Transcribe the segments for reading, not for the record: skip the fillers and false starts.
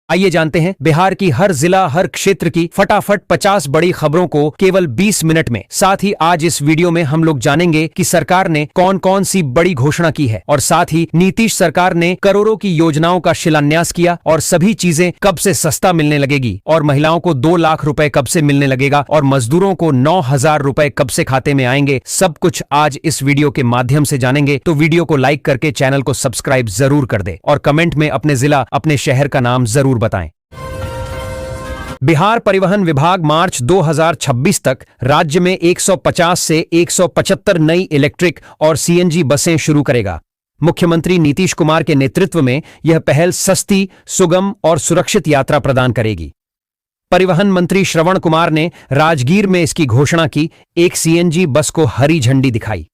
आइए जानते हैं बिहार की हर जिला हर क्षेत्र की फटाफट 50 बड़ी खबरों को केवल 20 मिनट में। साथ ही आज इस वीडियो में हम लोग जानेंगे कि सरकार ने कौन कौन सी बड़ी घोषणा की है और साथ ही नीतीश सरकार ने करोड़ों की योजनाओं का शिलान्यास किया और सभी चीजें कब से सस्ता मिलने लगेगी और महिलाओं को 2 लाख रुपए कब से मिलने लगेगा और मजदूरों को 9,000 रुपए कब से खाते में आएंगे। सब कुछ आज इस वीडियो के माध्यम से जानेंगे। तो वीडियो को लाइक करके चैनल को सब्सक्राइब जरूर कर दे और कमेंट में अपने जिला अपने शहर का नाम जरूर बताएं। बिहार परिवहन विभाग मार्च 2026 तक राज्य में 150 से 175 नई इलेक्ट्रिक और सीएनजी बसें शुरू करेगा। मुख्यमंत्री नीतीश कुमार के नेतृत्व में यह पहल सस्ती, सुगम और सुरक्षित यात्रा प्रदान करेगी। परिवहन मंत्री श्रवण कुमार ने राजगीर में इसकी घोषणा की। एक सीएनजी बस को हरी झंडी दिखाई।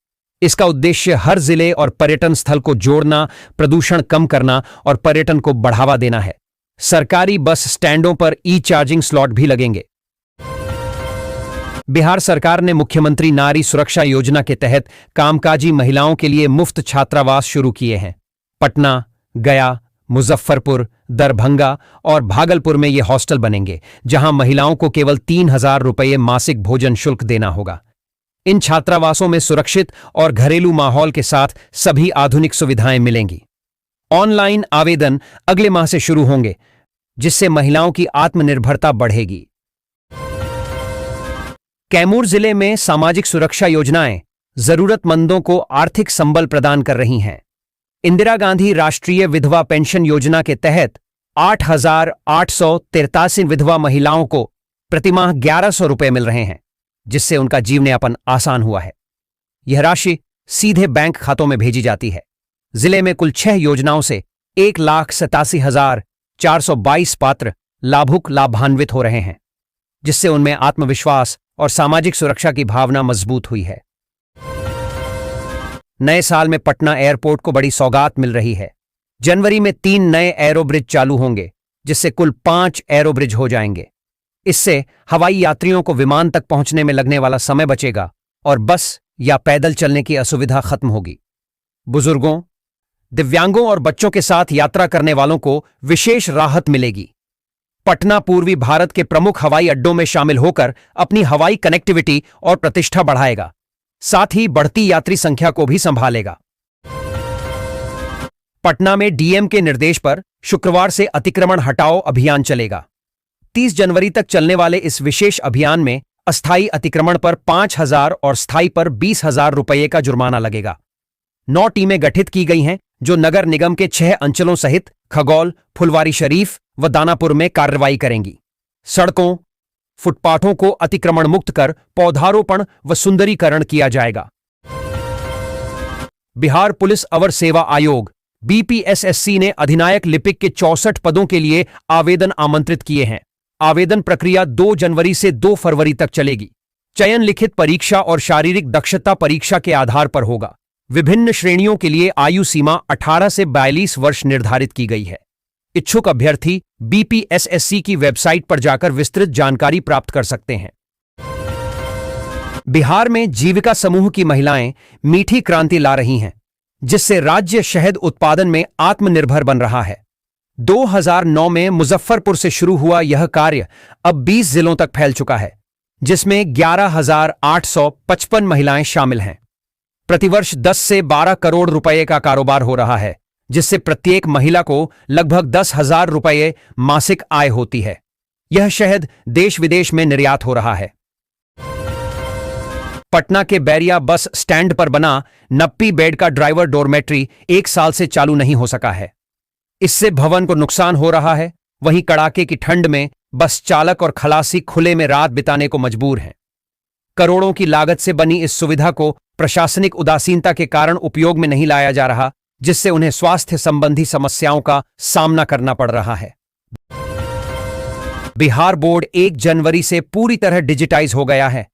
इसका उद्देश्य हर जिले और पर्यटन स्थल को जोड़ना, प्रदूषण कम करना और पर्यटन को बढ़ावा देना है। सरकारी बस स्टैंडों पर ई-चार्जिंग स्लॉट भी लगेंगे। बिहार सरकार ने मुख्यमंत्री नारी सुरक्षा योजना के तहत कामकाजी महिलाओं के लिए मुफ्त छात्रावास शुरू किए हैं। पटना, गया, मुजफ्फरपुर, दरभंगा और भागलपुर में ये हॉस्टल बनेंगे, जहां महिलाओं को केवल 3,000 रुपये मासिक भोजन शुल्क देना होगा। इन छात्रावासों में सुरक्षित और घरेलू माहौल के साथ सभी आधुनिक सुविधाएं मिलेंगी। ऑनलाइन आवेदन अगले माह से शुरू होंगे, जिससे महिलाओं की आत्मनिर्भरता बढ़ेगी। कैमूर जिले में सामाजिक सुरक्षा योजनाएं जरूरतमंदों को आर्थिक संबल प्रदान कर रही हैं। इंदिरा गांधी राष्ट्रीय विधवा पेंशन योजना के तहत 8,883 विधवा महिलाओं को प्रतिमाह 1,100 रुपये मिल रहे हैं, जिससे उनका जीवनयापन आसान हुआ है। यह राशि सीधे बैंक खातों में भेजी जाती है। जिले में कुल 6 योजनाओं से 1,87,422 पात्र लाभुक लाभान्वित हो रहे हैं, जिससे उनमें आत्मविश्वास और सामाजिक सुरक्षा की भावना मजबूत हुई है। नए साल में पटना एयरपोर्ट को बड़ी सौगात मिल रही है। जनवरी में 3 नए एरोब्रिज चालू होंगे, जिससे कुल 5 एरोब्रिज हो जाएंगे। इससे हवाई यात्रियों को विमान तक पहुंचने में लगने वाला समय बचेगा और बस या पैदल चलने की असुविधा खत्म होगी। बुजुर्गों, दिव्यांगों और बच्चों के साथ यात्रा करने वालों को विशेष राहत मिलेगी। पटना पूर्वी भारत के प्रमुख हवाई अड्डों में शामिल होकर अपनी हवाई कनेक्टिविटी और प्रतिष्ठा बढ़ाएगा, साथ ही बढ़ती यात्री संख्या को भी संभालेगा। पटना में डीएम के निर्देश पर शुक्रवार से अतिक्रमण हटाओ अभियान चलेगा। 30 जनवरी तक चलने वाले इस विशेष अभियान में अस्थायी अतिक्रमण पर 5,000 और स्थायी पर 20,000 रुपये का जुर्माना लगेगा। 9 टीमें गठित की गई हैं, जो नगर निगम के 6 अंचलों सहित खगौल, फुलवारीशरीफ व दानापुर में कार्रवाई करेंगी। सड़कों, फुटपाथों को अतिक्रमण मुक्त कर पौधारोपण व सुंदरीकरण किया जाएगा। बिहार पुलिस अवर सेवा आयोग बीपीएसएससी ने अधिनायक लिपिक के 64 पदों के लिए आवेदन आमंत्रित किए हैं। आवेदन प्रक्रिया 2 जनवरी से 2 फरवरी तक चलेगी। चयन लिखित परीक्षा और शारीरिक दक्षता परीक्षा के आधार पर होगा। विभिन्न श्रेणियों के लिए आयु सीमा 18 से 42 वर्ष निर्धारित की गई है। इच्छुक अभ्यर्थी बीपीएसएससी की वेबसाइट पर जाकर विस्तृत जानकारी प्राप्त कर सकते हैं। बिहार में जीविका समूह की महिलाएं मीठी क्रांति ला रही हैं, जिससे राज्य शहद उत्पादन में आत्मनिर्भर बन रहा है। 2009 में मुजफ्फरपुर से शुरू हुआ यह कार्य अब 20 जिलों तक फैल चुका है, जिसमें 11,855 महिलाएं शामिल हैं। प्रतिवर्ष 10 से 12 करोड़ रुपए का कारोबार हो रहा है, जिससे प्रत्येक महिला को लगभग 10,000 रुपये मासिक आय होती है। यह शहद देश विदेश में निर्यात हो रहा है। पटना के बैरिया बस स्टैंड पर बना 90 बेड का ड्राइवर डॉर्मेट्री 1 साल से चालू नहीं हो सका है। इससे भवन को नुकसान हो रहा है। वहीं कड़ाके की ठंड में बस चालक और खलासी खुले में रात बिताने को मजबूर हैं। करोड़ों की लागत से बनी इस सुविधा को प्रशासनिक उदासीनता के कारण उपयोग में नहीं लाया जा रहा, जिससे उन्हें स्वास्थ्य संबंधी समस्याओं का सामना करना पड़ रहा है। बिहार बोर्ड 1 जनवरी से पूरी तरह डिजिटाइज हो गया है,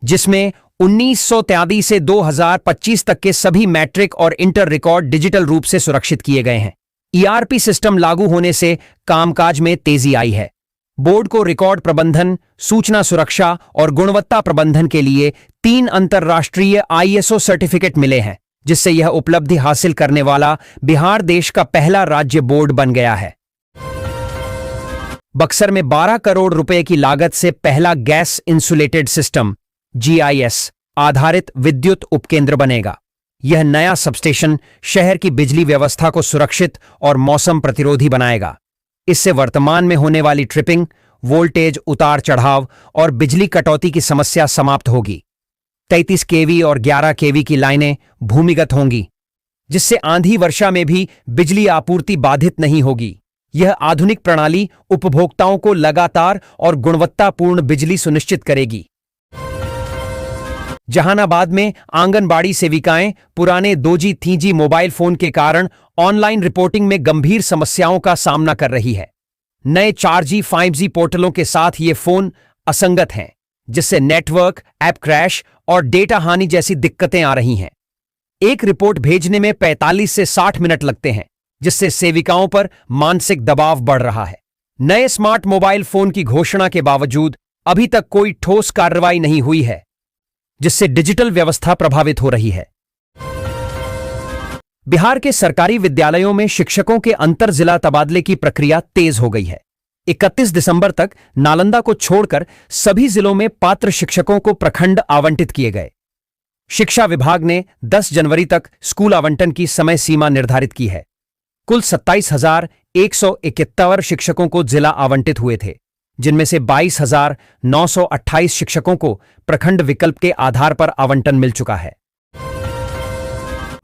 जिसमें 1933 से 2025 तक के सभी मैट्रिक और इंटर रिकॉर्ड डिजिटल रूप से सुरक्षित किए गए हैं। ईआरपी सिस्टम लागू होने से कामकाज में तेजी आई है। बोर्ड को रिकॉर्ड प्रबंधन, सूचना सुरक्षा और गुणवत्ता प्रबंधन के लिए 3 अंतर्राष्ट्रीय आईएसओ सर्टिफिकेट मिले हैं, जिससे यह उपलब्धि हासिल करने वाला बिहार देश का पहला राज्य बोर्ड बन गया है। बक्सर में 12 करोड़ रुपए की लागत से पहला गैस इंसुलेटेड सिस्टम GIS आधारित विद्युत उपकेंद्र बनेगा। यह नया सबस्टेशन शहर की बिजली व्यवस्था को सुरक्षित और मौसम प्रतिरोधी बनाएगा। इससे वर्तमान में होने वाली ट्रिपिंग, वोल्टेज उतार चढ़ाव और बिजली कटौती की समस्या समाप्त होगी। 33 केवी और 11 केवी की लाइनें भूमिगत होंगी, जिससे आंधी वर्षा में भी बिजली आपूर्ति बाधित नहीं होगी। यह आधुनिक प्रणाली उपभोक्ताओं को लगातार और गुणवत्तापूर्ण बिजली सुनिश्चित करेगी। जहानाबाद में आंगनबाड़ी सेविकाएं पुराने 2G 3G मोबाइल फोन के कारण ऑनलाइन रिपोर्टिंग में गंभीर समस्याओं का सामना कर रही है। नए 4G 5G पोर्टलों के साथ ये फोन असंगत हैं, जिससे नेटवर्क, ऐप क्रैश और डेटा हानि जैसी दिक्कतें आ रही हैं। एक रिपोर्ट भेजने में 45 से 60 मिनट लगते हैं, जिससे सेविकाओं पर मानसिक दबाव बढ़ रहा है। नए स्मार्ट मोबाइल फोन की घोषणा के बावजूद अभी तक कोई ठोस कार्रवाई नहीं हुई है, जिससे डिजिटल व्यवस्था प्रभावित हो रही है। बिहार के सरकारी विद्यालयों में शिक्षकों के अंतर जिला तबादले की प्रक्रिया तेज हो गई है। 31 दिसंबर तक नालंदा को छोड़कर सभी जिलों में पात्र शिक्षकों को प्रखंड आवंटित किए गए। शिक्षा विभाग ने 10 जनवरी तक स्कूल आवंटन की समय सीमा निर्धारित की है। कुल 27,171 शिक्षकों को जिला आवंटित हुए थे, जिनमें से 22,928 शिक्षकों को प्रखंड विकल्प के आधार पर आवंटन मिल चुका है।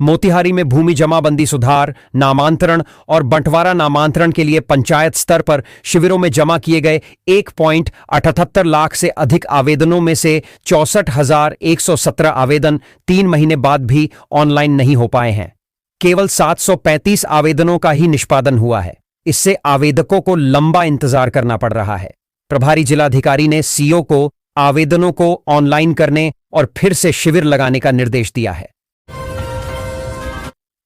मोतिहारी में भूमि जमाबंदी सुधार, नामांतरण और बंटवारा नामांतरण के लिए पंचायत स्तर पर शिविरों में जमा किए गए 1.78 लाख से अधिक आवेदनों में से 64,117 आवेदन 3 महीने बाद भी ऑनलाइन नहीं हो पाए हैं। केवल 735 आवेदनों का ही निष्पादन हुआ है। इससे आवेदकों को लंबा इंतजार करना पड़ रहा है। प्रभारी जिलाधिकारी ने CO को आवेदनों को ऑनलाइन करने और फिर से शिविर लगाने का निर्देश दिया है।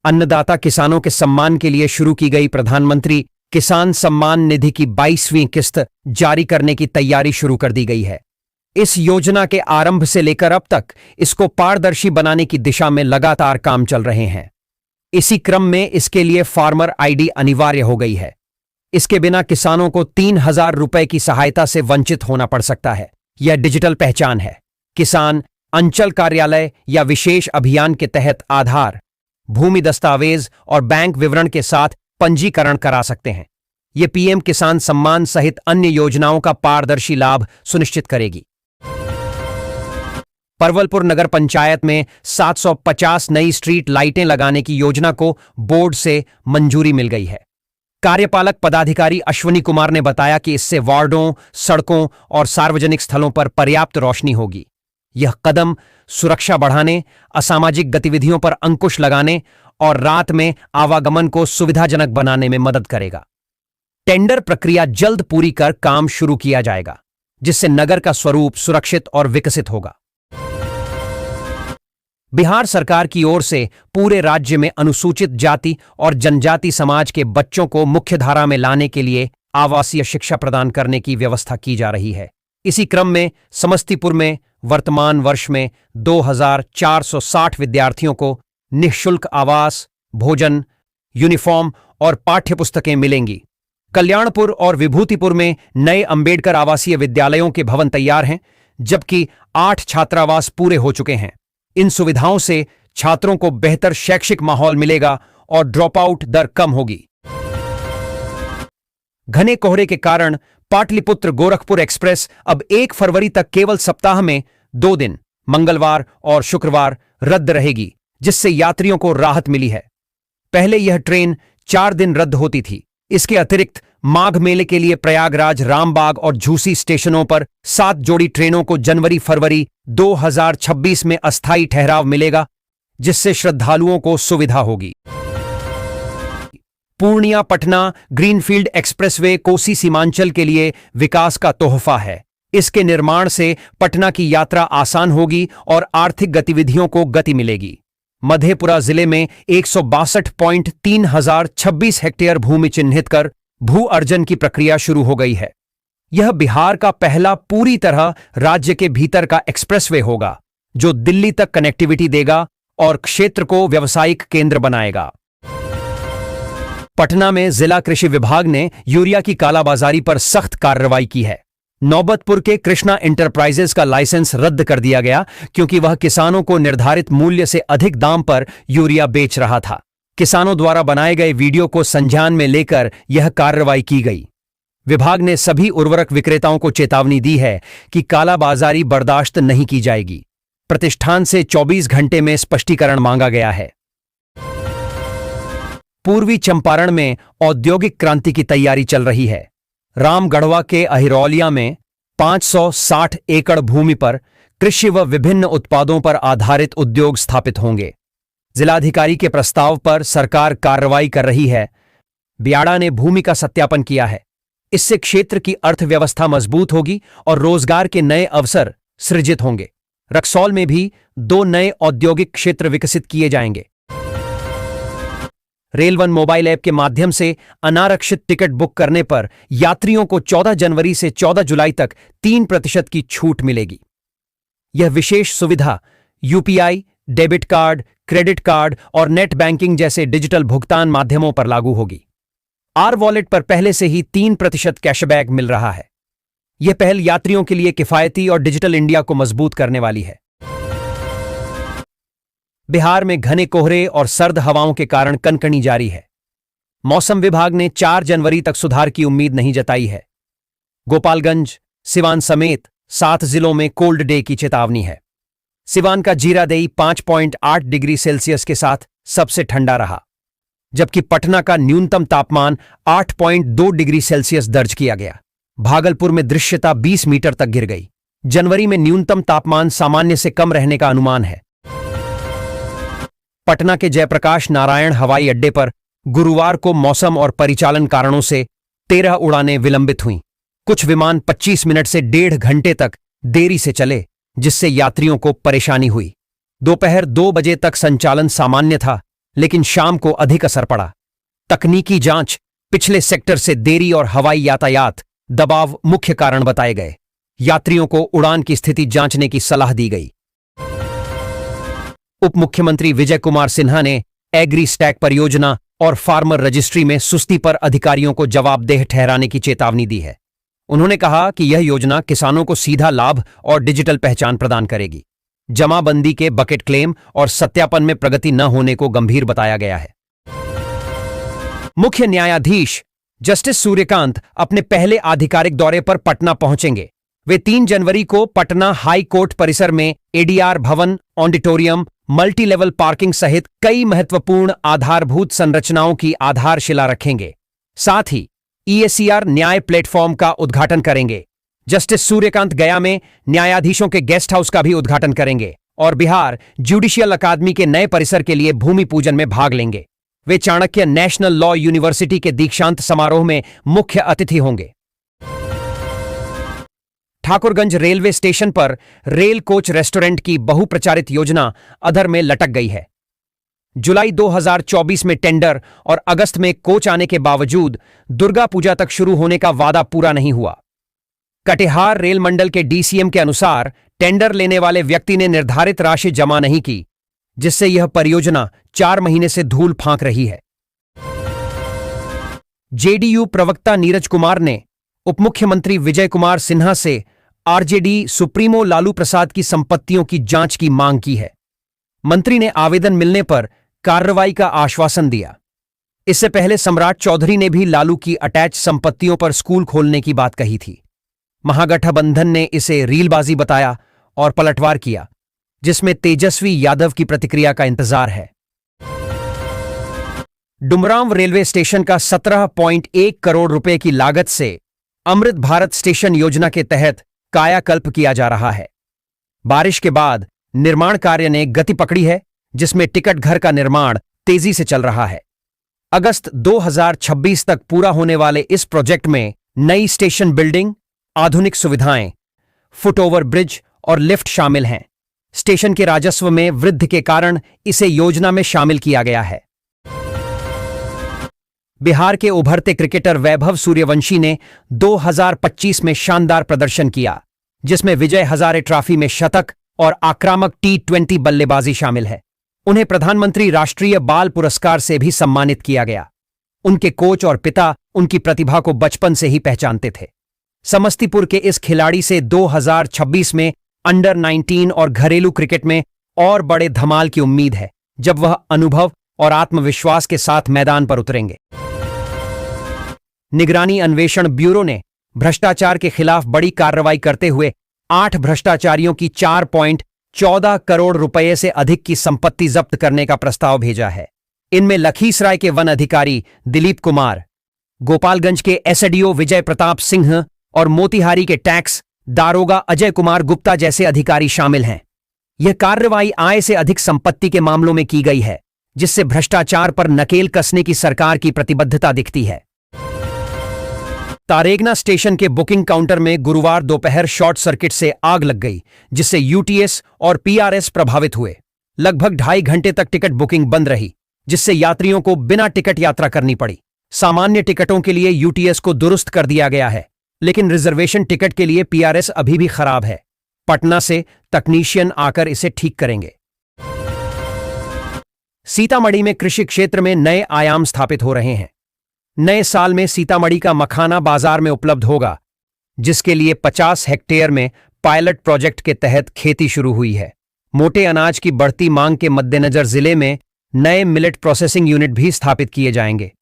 अन्नदाता किसानों के सम्मान के लिए शुरू की गई प्रधानमंत्री किसान सम्मान निधि की 22वीं किस्त जारी करने की तैयारी शुरू कर दी गई है। इस योजना के आरंभ से लेकर अब तक इसको पारदर्शी बनाने की दिशा में लगातार काम चल रहे हैं। इसी क्रम में इसके लिए फार्मर ID अनिवार्य हो गई है। इसके बिना किसानों को 3,000 रुपए की सहायता से वंचित होना पड़ सकता है। यह डिजिटल पहचान है। किसान अंचल कार्यालय या विशेष अभियान के तहत आधार, भूमि दस्तावेज और बैंक विवरण के साथ पंजीकरण करा सकते हैं। यह PM किसान सम्मान सहित अन्य योजनाओं का पारदर्शी लाभ सुनिश्चित करेगी। परवलपुर नगर पंचायत में 750 नई स्ट्रीट लाइटें लगाने की योजना को बोर्ड से मंजूरी मिल गई है। कार्यपालक पदाधिकारी अश्वनी कुमार ने बताया कि इससे वार्डों, सड़कों और सार्वजनिक स्थलों पर पर्याप्त रोशनी होगी। यह कदम सुरक्षा बढ़ाने, असामाजिक गतिविधियों पर अंकुश लगाने और रात में आवागमन को सुविधाजनक बनाने में मदद करेगा। टेंडर प्रक्रिया जल्द पूरी कर काम शुरू किया जाएगा, जिससे नगर का स्वरूप सुरक्षित और विकसित होगा। बिहार सरकार की ओर से पूरे राज्य में अनुसूचित जाति और जनजाति समाज के बच्चों को मुख्यधारा में लाने के लिए आवासीय शिक्षा प्रदान करने की व्यवस्था की जा रही है। इसी क्रम में समस्तीपुर में वर्तमान वर्ष में 2,460 विद्यार्थियों को निःशुल्क आवास, भोजन, यूनिफॉर्म और पाठ्यपुस्तकें मिलेंगी। कल्याणपुर और विभूतिपुर में नए अंबेडकर आवासीय विद्यालयों के भवन तैयार हैं, जबकि 8 छात्रावास पूरे हो चुके हैं। इन सुविधाओं से छात्रों को बेहतर शैक्षिक माहौल मिलेगा और ड्रॉप आउट दर कम होगी। घने कोहरे के कारण पाटलिपुत्र गोरखपुर एक्सप्रेस अब 1 फरवरी तक केवल सप्ताह में 2 दिन, मंगलवार और शुक्रवार रद्द रहेगी, जिससे यात्रियों को राहत मिली है। पहले यह ट्रेन 4 दिन रद्द होती थी। इसके अतिरिक्त माघ मेले के लिए प्रयागराज, रामबाग और झूसी स्टेशनों पर 7 जोड़ी ट्रेनों को जनवरी-फरवरी 2026 में अस्थायी ठहराव मिलेगा, जिससे श्रद्धालुओं को सुविधा होगी। पूर्णिया पटना ग्रीनफील्ड एक्सप्रेसवे कोसी सीमांचल के लिए विकास का तोहफा है। इसके निर्माण से पटना की यात्रा आसान होगी और आर्थिक गतिविधियों को गति मिलेगी। मधेपुरा जिले में 162.3026 हेक्टेयर भूमि चिन्हित कर भू अर्जन की प्रक्रिया शुरू हो गई है। यह बिहार का पहला पूरी तरह राज्य के भीतर का एक्सप्रेसवे होगा, जो दिल्ली तक कनेक्टिविटी देगा और क्षेत्र को व्यावसायिक केंद्र बनाएगा। पटना में जिला कृषि विभाग ने यूरिया की कालाबाजारी पर सख्त कार्रवाई की है। नौबतपुर के कृष्णा इंटरप्राइजेज का लाइसेंस रद्द कर दिया गया क्योंकि वह किसानों को निर्धारित मूल्य से अधिक दाम पर यूरिया बेच रहा था। किसानों द्वारा बनाए गए वीडियो को संज्ञान में लेकर यह कार्रवाई की गई। विभाग ने सभी उर्वरक विक्रेताओं को चेतावनी दी है कि कालाबाजारी बर्दाश्त नहीं की जाएगी। प्रतिष्ठान से 24 घंटे में स्पष्टीकरण मांगा गया है। पूर्वी चंपारण में औद्योगिक क्रांति की तैयारी चल रही है। रामगढ़वा के अहिरौलिया में 560 एकड़ भूमि पर कृषि व विभिन्न उत्पादों पर आधारित उद्योग स्थापित होंगे। जिलाधिकारी के प्रस्ताव पर सरकार कार्रवाई कर रही है। ब्याड़ा ने भूमि का सत्यापन किया है। इससे क्षेत्र की अर्थव्यवस्था मजबूत होगी और रोजगार के नए अवसर सृजित होंगे। रक्सौल में भी 2 नए औद्योगिक क्षेत्र विकसित किए जाएंगे। रेल वन मोबाइल ऐप के माध्यम से अनारक्षित टिकट बुक करने पर यात्रियों को 14 जनवरी से 14 जुलाई तक 3% की छूट मिलेगी। यह विशेष सुविधा UPI, debit card, credit card और नेट बैंकिंग जैसे डिजिटल भुगतान माध्यमों पर लागू होगी। आर वॉलेट पर पहले से ही 3% कैशबैक मिल रहा है। यह पहल यात्रियों के लिए किफायती और डिजिटल इंडिया को मजबूत करने वाली है। बिहार में घने कोहरे और सर्द हवाओं के कारण कनकनी जारी है। मौसम विभाग ने 4 जनवरी तक सुधार की उम्मीद नहीं जताई है। गोपालगंज, सिवान समेत 7 जिलों में कोल्ड डे की चेतावनी है। सिवान का जीरादेई 5.8 डिग्री सेल्सियस के साथ सबसे ठंडा रहा, जबकि पटना का न्यूनतम तापमान 8.2 डिग्री सेल्सियस दर्ज किया गया। भागलपुर में दृश्यता 20 मीटर तक गिर गई। जनवरी में न्यूनतम तापमान सामान्य से कम रहने का अनुमान है। पटना के जयप्रकाश नारायण हवाई अड्डे पर गुरुवार को मौसम और परिचालन कारणों से 13 उड़ानें विलंबित हुईं। कुछ विमान 25 मिनट से 1.5 घंटे तक देरी से चले, जिससे यात्रियों को परेशानी हुई। दोपहर 2 बजे तक संचालन सामान्य था, लेकिन शाम को अधिक असर पड़ा। तकनीकी जांच, पिछले सेक्टर से देरी और हवाई यातायात दबाव मुख्य कारण बताए गए। यात्रियों को उड़ान की स्थिति जांचने की सलाह दी गई। उप मुख्यमंत्री विजय कुमार सिन्हा ने एग्री स्टैक परियोजना और फार्मर रजिस्ट्री में सुस्ती पर अधिकारियों को जवाबदेह ठहराने की चेतावनी दी है। उन्होंने कहा कि यह योजना किसानों को सीधा लाभ और डिजिटल पहचान प्रदान करेगी। जमाबंदी के बकेट क्लेम और सत्यापन में प्रगति न होने को गंभीर बताया गया है। मुख्य न्यायाधीश जस्टिस सूर्यकांत अपने पहले आधिकारिक दौरे पर पटना पहुंचेंगे। वे 3 जनवरी को पटना हाई कोर्ट परिसर में एडीआर भवन, ऑडिटोरियम, मल्टी लेवल पार्किंग सहित कई महत्वपूर्ण आधारभूत संरचनाओं की आधारशिला रखेंगे। साथ ही ईएससीआर न्याय प्लेटफॉर्म का उद्घाटन करेंगे। जस्टिस सूर्यकांत गया में न्यायाधीशों के गेस्ट हाउस का भी उद्घाटन करेंगे और बिहार जुडिशियल अकादमी के नए परिसर के लिए भूमि पूजन में भाग लेंगे। वे चाणक्य नेशनल लॉ यूनिवर्सिटी के दीक्षांत समारोह में मुख्य अतिथि होंगे। ठाकुरगंज रेलवे स्टेशन पर रेल कोच रेस्टोरेंट की बहुप्रचारित योजना अधर में लटक गई है। जुलाई 2024 में टेंडर और अगस्त में कोच आने के बावजूद दुर्गा पूजा तक शुरू होने का वादा पूरा नहीं हुआ। कटिहार रेल मंडल के डीसीएम के अनुसार टेंडर लेने वाले व्यक्ति ने निर्धारित राशि जमा नहीं की, जिससे यह परियोजना 4 महीने से धूल फांक रही है। जेडीयू प्रवक्ता नीरज कुमार ने उपमुख्यमंत्री विजय कुमार सिन्हा से आरजेडी सुप्रीमो लालू प्रसाद की संपत्तियों की जांच की मांग की है। मंत्री ने आवेदन मिलने पर कार्रवाई का आश्वासन दिया। इससे पहले सम्राट चौधरी ने भी लालू की अटैच संपत्तियों पर स्कूल खोलने की बात कही थी। महागठबंधन ने इसे रीलबाजी बताया और पलटवार किया, जिसमें तेजस्वी यादव की प्रतिक्रिया का इंतजार है। डुमरांव रेलवे स्टेशन का 17.1 करोड़ रुपए की लागत से अमृत भारत स्टेशन योजना के तहत कायाकल्प किया जा रहा है। बारिश के बाद निर्माण कार्य ने गति पकड़ी है, जिसमें टिकट घर का निर्माण तेजी से चल रहा है। अगस्त 2026 तक पूरा होने वाले इस प्रोजेक्ट में नई स्टेशन बिल्डिंग, आधुनिक सुविधाएं, फुटओवर ब्रिज और लिफ्ट शामिल हैं। स्टेशन के राजस्व में वृद्धि के कारण इसे योजना में शामिल किया गया है। बिहार के उभरते क्रिकेटर वैभव सूर्यवंशी ने 2025 में शानदार प्रदर्शन किया, जिसमें विजय हजारे ट्रॉफी में शतक और आक्रामक T20 बल्लेबाजी शामिल है। उन्हें प्रधानमंत्री राष्ट्रीय बाल पुरस्कार से भी सम्मानित किया गया। उनके कोच और पिता उनकी प्रतिभा को बचपन से ही पहचानते थे। समस्तीपुर के इस खिलाड़ी से 2026 में अंडर 19 और घरेलू क्रिकेट में और बड़े धमाल की उम्मीद है, जब वह अनुभव और आत्मविश्वास के साथ मैदान पर उतरेंगे। निगरानी अन्वेषण ब्यूरो ने भ्रष्टाचार के खिलाफ बड़ी कार्रवाई करते हुए 8 भ्रष्टाचारियों की 4.14 करोड़ रुपए से अधिक की संपत्ति जब्त करने का प्रस्ताव भेजा है। इनमें लखीसराय के वन अधिकारी दिलीप कुमार, गोपालगंज के एसडीओ विजय प्रताप सिंह और मोतिहारी के टैक्स दारोगा अजय कुमार गुप्ता जैसे अधिकारी शामिल हैं। यह कार्रवाई आय से अधिक संपत्ति के मामलों में की गई है, जिससे भ्रष्टाचार पर नकेल कसने की सरकार की प्रतिबद्धता दिखती है। तारेगना स्टेशन के बुकिंग काउंटर में गुरुवार दोपहर शॉर्ट सर्किट से आग लग गई, जिससे यूटीएस और पीआरएस प्रभावित हुए। लगभग 2.5 घंटे तक टिकट बुकिंग बंद रही, जिससे यात्रियों को बिना टिकट यात्रा करनी पड़ी। सामान्य टिकटों के लिए यूटीएस को दुरुस्त कर दिया गया है, लेकिन रिजर्वेशन टिकट के लिए पीआरएस अभी भी खराब है। पटना से तकनीशियन आकर इसे ठीक करेंगे। सीतामढ़ी में कृषि क्षेत्र में नए आयाम स्थापित हो रहे हैं। नए साल में सीतामढ़ी का मखाना बाजार में उपलब्ध होगा, जिसके लिए 50 हेक्टेयर में पायलट प्रोजेक्ट के तहत खेती शुरू हुई है। मोटे अनाज की बढ़ती मांग के मद्देनजर जिले में नए मिलेट प्रोसेसिंग यूनिट भी स्थापित किए जाएंगे।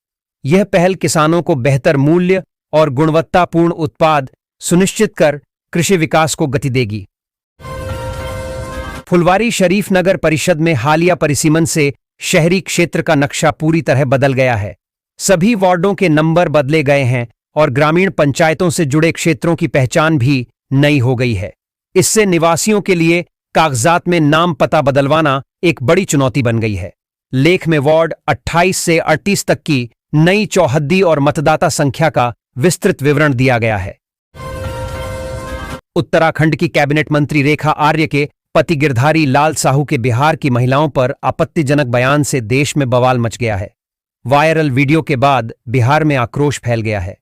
यह पहल किसानों को बेहतर मूल्य और गुणवत्तापूर्ण उत्पाद सुनिश्चित कर कृषि विकास को गति देगी। फुलवारी शरीफ नगर परिषद में हालिया परिसीमन से शहरी क्षेत्र का नक्शा पूरी तरह बदल गया है। सभी वार्डों के नंबर बदले गए हैं और ग्रामीण पंचायतों से जुड़े क्षेत्रों की पहचान भी नई हो गई है। इससे निवासियों के लिए कागजात में नाम पता बदलवाना एक बड़ी चुनौती बन गई है। लेख में वार्ड 28 से 38 तक की नई चौहद्दी और मतदाता संख्या का विस्तृत विवरण दिया गया है। उत्तराखंड की कैबिनेट मंत्री रेखा आर्य के पति गिरधारी लाल साहू के बिहार की महिलाओं पर आपत्तिजनक बयान से देश में बवाल मच गया है। वायरल वीडियो के बाद बिहार में आक्रोश फैल गया है।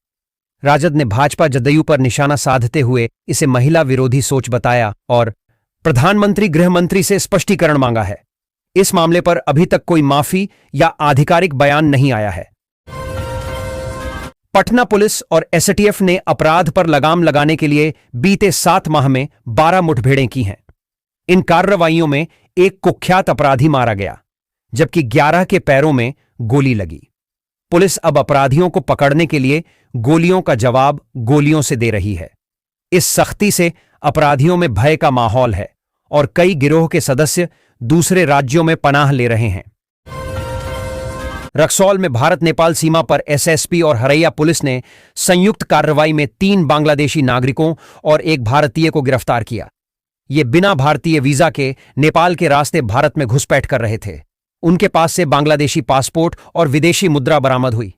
राजद ने भाजपा जदयू पर निशाना साधते हुए इसे महिला विरोधी सोच बताया और प्रधानमंत्री गृह मंत्री से स्पष्टीकरण मांगा है। इस मामले पर अभी तक कोई माफी या आधिकारिक बयान नहीं आया है। पटना पुलिस और एसटीएफ ने अपराध पर लगाम लगाने के लिए बीते 7 माह में 12 मुठभेड़ें की हैं। इन कार्रवाइयों में एक कुख्यात अपराधी मारा गया, जबकि 11 के पैरों में गोली लगी। पुलिस अब अपराधियों को पकड़ने के लिए गोलियों का जवाब गोलियों से दे रही है। इस सख्ती से अपराधियों में भय का माहौल है और कई गिरोह के सदस्य दूसरे राज्यों में पनाह ले रहे हैं। रक्सौल में भारत नेपाल सीमा पर एसएसपी और हरैया पुलिस ने संयुक्त कार्रवाई में 3 बांग्लादेशी नागरिकों और एक भारतीय को गिरफ्तार किया। ये बिना भारतीय वीजा के नेपाल के रास्ते भारत में घुसपैठ कर रहे थे। उनके पास से बांग्लादेशी पासपोर्ट और विदेशी मुद्रा बरामद हुई।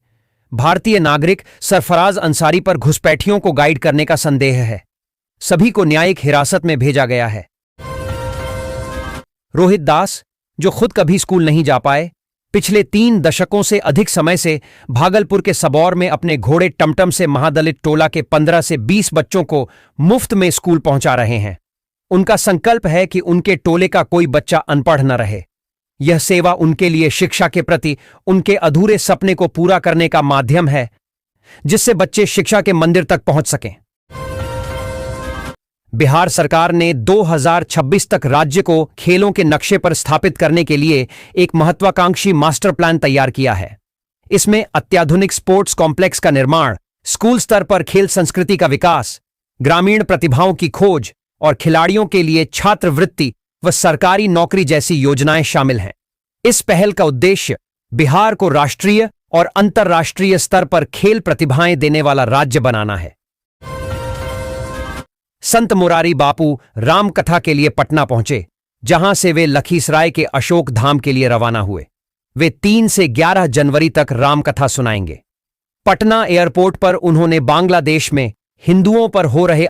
भारतीय नागरिक सरफराज अंसारी पर घुसपैठियों को गाइड करने का संदेह है। सभी को न्यायिक हिरासत में भेजा गया है। रोहित दास, जो खुद कभी स्कूल नहीं जा पाए, पिछले 3 दशकों से अधिक समय से भागलपुर के सबौर में अपने घोड़े टमटम से महादलित टोला के 15 से 20 बच्चों को मुफ्त में स्कूल पहुंचा रहे हैं। उनका संकल्प है कि उनके टोले का कोई बच्चा अनपढ़ न रहे। यह सेवा उनके लिए शिक्षा के प्रति उनके अधूरे सपने को पूरा करने का माध्यम है, जिससे बच्चे शिक्षा के मंदिर तक पहुंच सकें। बिहार सरकार ने 2026 तक राज्य को खेलों के नक्शे पर स्थापित करने के लिए एक महत्वाकांक्षी मास्टर प्लान तैयार किया है। इसमें अत्याधुनिक स्पोर्ट्स कॉम्प्लेक्स का निर्माण, स्कूल स्तर पर खेल संस्कृति का विकास, ग्रामीण प्रतिभाओं की खोज और खिलाड़ियों के लिए छात्रवृत्ति व सरकारी नौकरी जैसी योजनाएं शामिल हैं। इस पहल का उद्देश्य बिहार को राष्ट्रीय और अंतर्राष्ट्रीय स्तर पर खेल प्रतिभाएं देने वाला राज्य बनाना है। संत मुरारी बापू रामकथा के लिए पटना पहुंचे, जहां से वे लखीसराय के अशोक धाम के लिए रवाना हुए। वे 3 से 11 जनवरी तक रामकथा सुनाएंगे। पटना एयरपोर्ट पर उन्होंने बांग्लादेश में हिंदुओं पर हो रहे